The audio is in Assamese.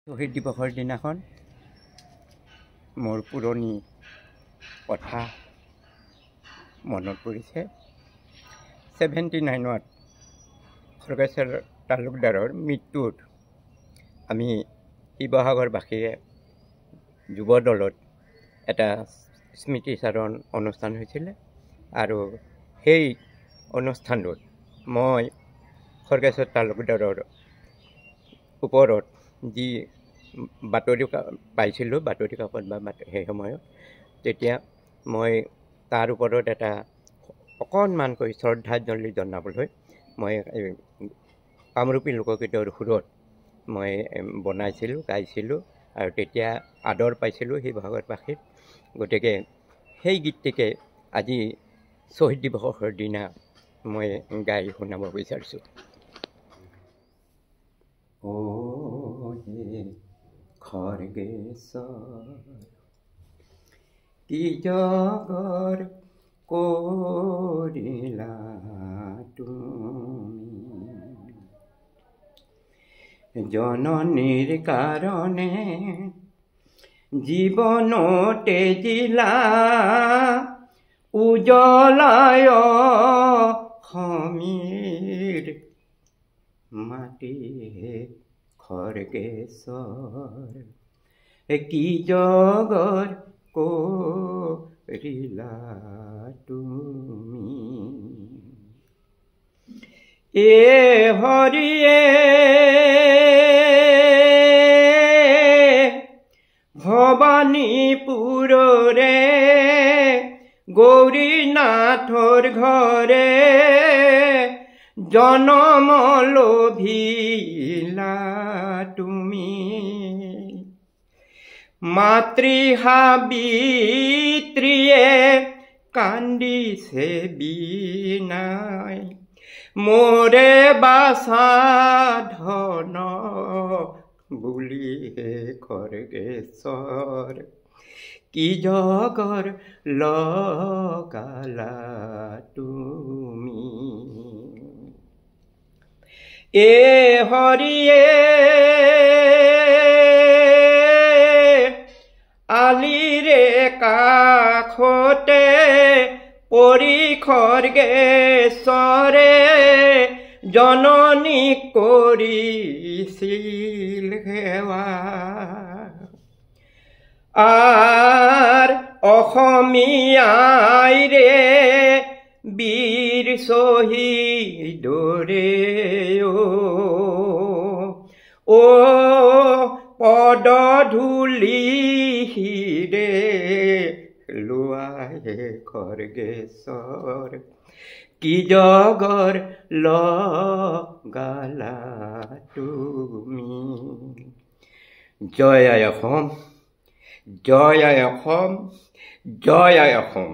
শহীদ দিৱসৰ দিনাখন মোৰ পুৰণি কথা মনত পৰিছে। 79ত খড়গেশ্বৰ তালুকদাৰৰ মৃত্যুত আমি শিৱসাগৰবাসীয়ে যুৱ দলত এটা স্মৃতিচাৰণ অনুষ্ঠান হৈছিলে আৰু সেই অনুষ্ঠানটোত মই খড়গেশ্বৰ তালুকদাৰৰ ওপৰত যি বাতৰি পাইছিলোঁ, বাতৰি কাকত বা সেই সময়ত, তেতিয়া মই তাৰ ওপৰত এটা অকণমানকৈ শ্ৰদ্ধাঞ্জলি জনাবলৈ মই কামৰূপী লোকগীতৰ সুৰত মই বনাইছিলোঁ, গাইছিলোঁ আৰু তেতিয়া আদৰ পাইছিলোঁ শিৱসাগৰবাসীত। গতিকে সেই গীতটিকে আজি শ্বহীদ দিৱসৰ দিনা মই গাই শুনাব বিচাৰিছোঁ। খড়গেশ্বৰ কি জগৰ কৰিলা তুমি, জননীৰ কাৰণে জীৱনতে জিলা উজ্বলায় সমীৰ মাটি। খড়গেশ্বৰ কি জগৰ কৰিলা তুমি, এ হৰিয়ে ভবানীপুৰৰে গৌৰীনাথৰ ঘৰে জনম লভিলা তুমি, মাতৃ সাবিত্ৰীয়ে কান্দিছে বিনাই, মোৰে বাচা ধন বুলি খড়গেশ্বৰ কি জগৰ লগালা তুমি, এ হৰিয়ে আলিৰে কাষতে পৰি খড়গেশ্বৰে জননীক কৰিছিল সেৱা, আৰ অসমীয়াইৰে বীৰ শ্বহীদৰে অ পদধূলি হিৰে লোৱাহে খড়গেশ্বৰ কি জগৰ লগালা তুমি। জয় আই অসম, জয় আই অসম, জয় আই অসম।